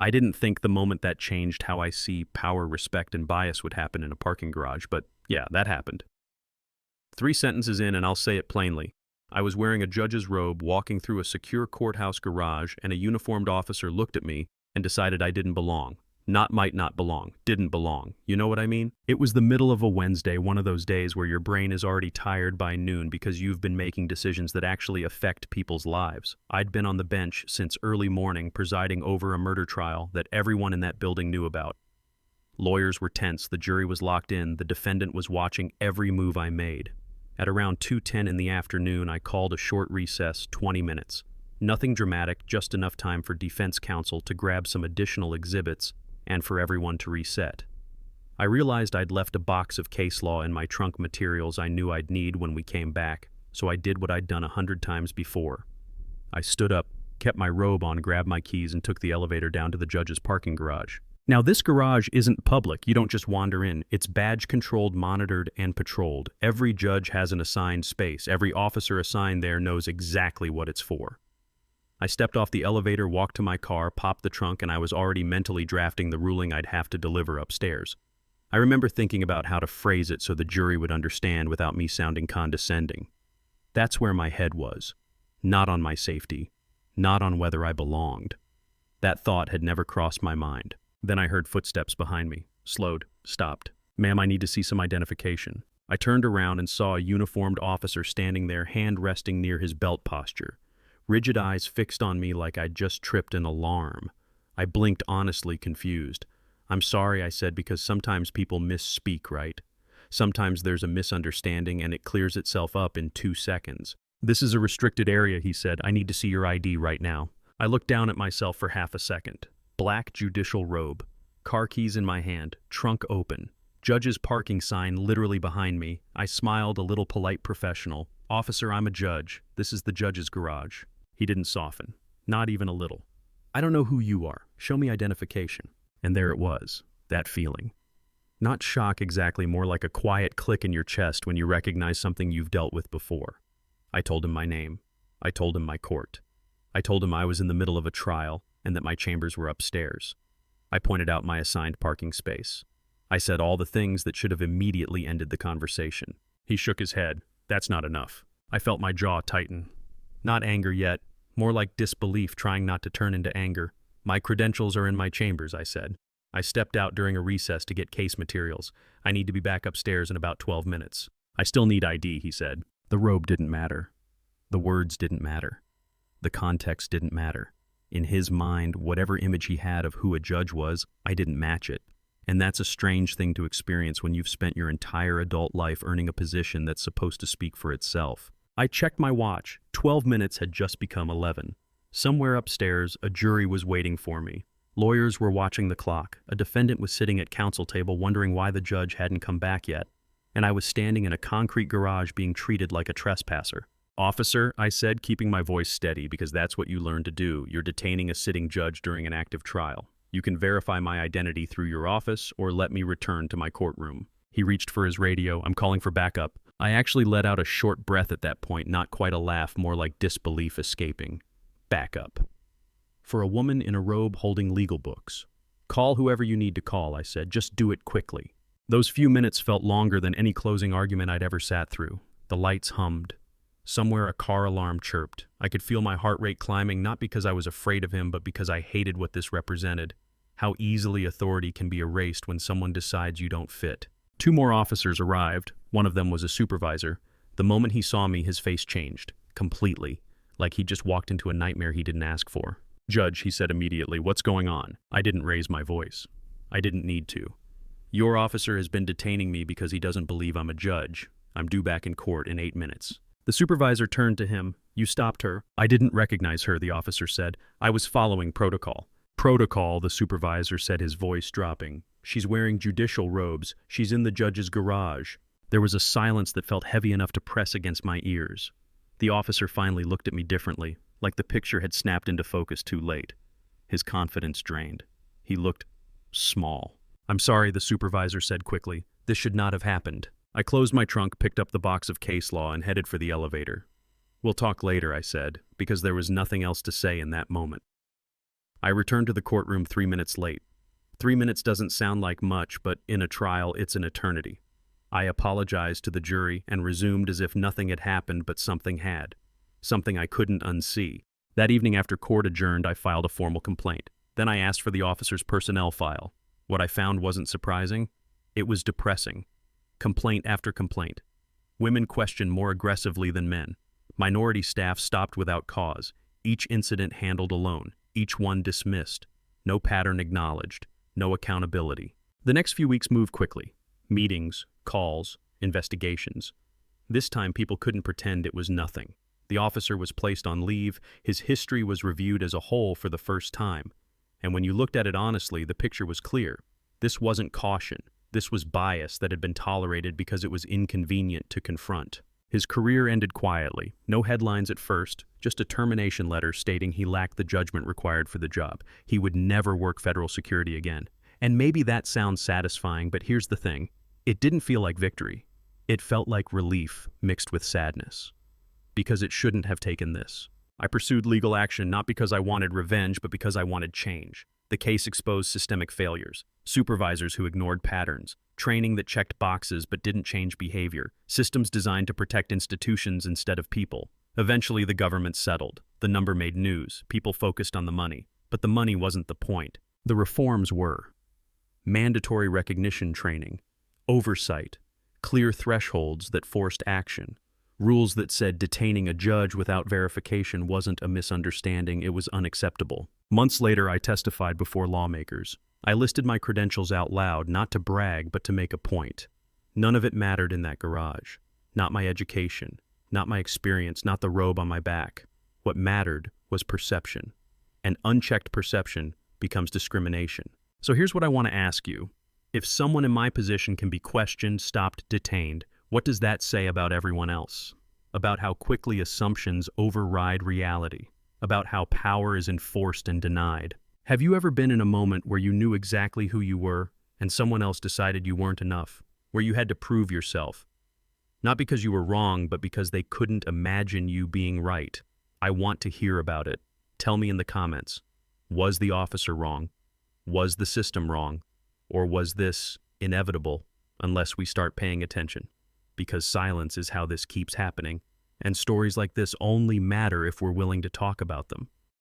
I didn't think the moment that changed how I see power, respect, and bias would happen in a parking garage, but yeah, that happened. 3 sentences in, and I'll say it plainly. I was wearing a judge's robe, walking through a secure courthouse garage, and a uniformed officer looked at me and decided I didn't belong. Not might not belong, didn't belong. You know what I mean? It was the middle of a Wednesday, one of those days where your brain is already tired by noon because you've been making decisions that actually affect people's lives. I'd been on the bench since early morning, presiding over a murder trial that everyone in that building knew about. Lawyers were tense, the jury was locked in, the defendant was watching every move I made. At around 2:10 in the afternoon, I called a short recess, 20 minutes. Nothing dramatic, just enough time for defense counsel to grab some additional exhibits and for everyone to reset. I realized I'd left a box of case law in my trunk, materials I knew I'd need when we came back, so I did what I'd done 100 times before. I stood up, kept my robe on, grabbed my keys, and took the elevator down to the judge's parking garage. Now, this garage isn't public. You don't just wander in. It's badge-controlled, monitored, and patrolled. Every judge has an assigned space. Every officer assigned there knows exactly what it's for. I stepped off the elevator, walked to my car, popped the trunk, and I was already mentally drafting the ruling I'd have to deliver upstairs. I remember thinking about how to phrase it so the jury would understand without me sounding condescending. That's where my head was. Not on my safety. Not on whether I belonged. That thought had never crossed my mind. Then I heard footsteps behind me. Slowed. Stopped. "Ma'am, I need to see some identification." I turned around and saw a uniformed officer standing there, hand resting near his belt posture. Rigid eyes fixed on me like I'd just tripped an alarm. I blinked, honestly confused. "I'm sorry," I said, "because sometimes people misspeak, right? Sometimes there's a misunderstanding and it clears itself up in 2 seconds. "This is a restricted area," he said. "I need to see your ID right now." I looked down at myself for half a second. Black judicial robe. Car keys in my hand. Trunk open. Judge's parking sign literally behind me. I smiled, a little polite professional. "Officer, I'm a judge. This is the judge's garage." He didn't soften. Not even a little. "I don't know who you are. Show me identification." And there it was. That feeling. Not shock exactly, more like a quiet click in your chest when you recognize something you've dealt with before. I told him my name. I told him my court. I told him I was in the middle of a trial and that my chambers were upstairs. I pointed out my assigned parking space. I said all the things that should have immediately ended the conversation. He shook his head. "That's not enough." I felt my jaw tighten. Not anger yet, more like disbelief trying not to turn into anger. "My credentials are in my chambers," I said. I stepped out during a recess to get case materials. "I need to be back upstairs in about 12 minutes. "I still need ID," he said. The robe didn't matter. The words didn't matter. The context didn't matter. In his mind, whatever image he had of who a judge was, I didn't match it. And that's a strange thing to experience when you've spent your entire adult life earning a position that's supposed to speak for itself. I checked my watch. 12 minutes had just become 11. Somewhere upstairs, a jury was waiting for me. Lawyers were watching the clock. A defendant was sitting at counsel table wondering why the judge hadn't come back yet. And I was standing in a concrete garage being treated like a trespasser. "Officer," I said, keeping my voice steady because that's what you learn to do. "You're detaining a sitting judge during an active trial. You can verify my identity through your office or let me return to my courtroom." He reached for his radio. "I'm calling for backup." I actually let out a short breath at that point, not quite a laugh, more like disbelief escaping. Backup. For a woman in a robe holding legal books. "Call whoever you need to call," I said. "Just do it quickly." Those few minutes felt longer than any closing argument I'd ever sat through. The lights hummed. Somewhere a car alarm chirped. I could feel my heart rate climbing, not because I was afraid of him, but because I hated what this represented. How easily authority can be erased when someone decides you don't fit. 2 more officers arrived. One of them was a supervisor. The moment he saw me, his face changed. Completely. Like he'd just walked into a nightmare he didn't ask for. "Judge," he said immediately, "what's going on?" I didn't raise my voice. I didn't need to. "Your officer has been detaining me because he doesn't believe I'm a judge. I'm due back in court in 8 minutes. The supervisor turned to him. "You stopped her." "I didn't recognize her," the officer said. "I was following protocol." "Protocol," the supervisor said, his voice dropping. "She's wearing judicial robes. She's in the judge's garage." There was a silence that felt heavy enough to press against my ears. The officer finally looked at me differently, like the picture had snapped into focus too late. His confidence drained. He looked small. "I'm sorry," the supervisor said quickly. "This should not have happened." I closed my trunk, picked up the box of case law, and headed for the elevator. "We'll talk later," I said, because there was nothing else to say in that moment. I returned to the courtroom 3 minutes late. 3 minutes doesn't sound like much, but in a trial, it's an eternity. I apologized to the jury and resumed as if nothing had happened, but something had. Something I couldn't unsee. That evening after court adjourned, I filed a formal complaint. Then I asked for the officer's personnel file. What I found wasn't surprising. It was depressing. Complaint after complaint. Women questioned more aggressively than men. Minority staff stopped without cause. Each incident handled alone. Each one dismissed. No pattern acknowledged. No accountability. The next few weeks moved quickly. Meetings, calls, investigations. This time people couldn't pretend it was nothing. The officer was placed on leave. His history was reviewed as a whole for the first time. And when you looked at it honestly, the picture was clear. This wasn't caution. This was bias that had been tolerated because it was inconvenient to confront. His career ended quietly. No headlines at first, just a termination letter stating he lacked the judgment required for the job. He would never work federal security again. And maybe that sounds satisfying, but here's the thing. It didn't feel like victory. It felt like relief mixed with sadness. Because it shouldn't have taken this. I pursued legal action not because I wanted revenge, but because I wanted change. The case exposed systemic failures, supervisors who ignored patterns, training that checked boxes but didn't change behavior, systems designed to protect institutions instead of people. Eventually, the government settled. The number made news. People focused on the money. But the money wasn't the point. The reforms were mandatory recognition training, oversight, clear thresholds that forced action, rules that said detaining a judge without verification wasn't a misunderstanding, it was unacceptable. Months later, I testified before lawmakers. I listed my credentials out loud, not to brag, but to make a point. None of it mattered in that garage. Not my education, not my experience, not the robe on my back. What mattered was perception. And unchecked perception becomes discrimination. So here's what I want to ask you. If someone in my position can be questioned, stopped, detained, what does that say about everyone else? About how quickly assumptions override reality? About how power is enforced and denied? Have you ever been in a moment where you knew exactly who you were and someone else decided you weren't enough? Where you had to prove yourself? Not because you were wrong, but because they couldn't imagine you being right. I want to hear about it. Tell me in the comments. Was the officer wrong? Was the system wrong? Or was this inevitable unless we start paying attention? Because silence is how this keeps happening, and stories like this only matter if we're willing to talk about them.